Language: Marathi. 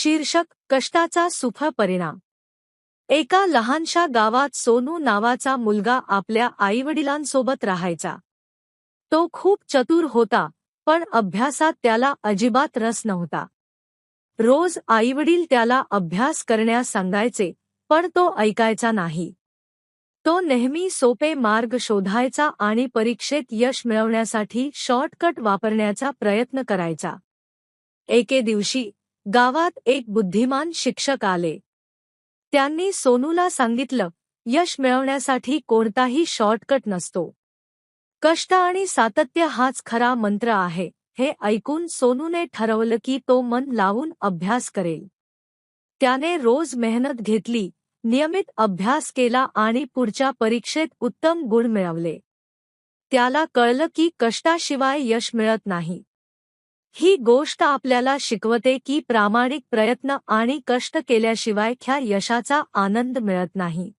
शीर्षक कष्टाचा सुफळ परिणाम. एका लहानशा गावात सोनू नावाचा मुलगा आपल्या आईवडिलांसोबत राहायचा. तो खूप चतुर होता, पण अभ्यासात त्याला अजिबात रस नव्हता. रोज आईवडील त्याला अभ्यास करण्यास सांगायचे, पण तो ऐकायचा नाही. तो नेहमी सोपे मार्ग शोधायचा आणि परीक्षेत यश मिळवण्यासाठी शॉर्टकट वापरण्याचा प्रयत्न करायचा. एके दिवशी गावात एक बुद्धिमान शिक्षक आले. त्यांनी सोनूला सांगितलं, यश मिळवण्यासाठी कोणताही शॉर्टकट नसतो. कष्ट आणि सातत्य हाच खरा मंत्र आहे. हे ऐकून सोनूने ठरवलं की तो मन लावून अभ्यास करेल. त्याने रोज मेहनत घेतली, नियमित अभ्यास केला आणि पुढच्या परीक्षेत उत्तम गुण मिळवले. त्याला कळलं की कष्टाशिवाय यश मिळत नाही. ही गोष्ट आपल्याला शिकवते की प्रामाणिक प्रयत्न आणि कष्ट केल्याशिवाय ख्या यशाचा आनंद मिळत नाही.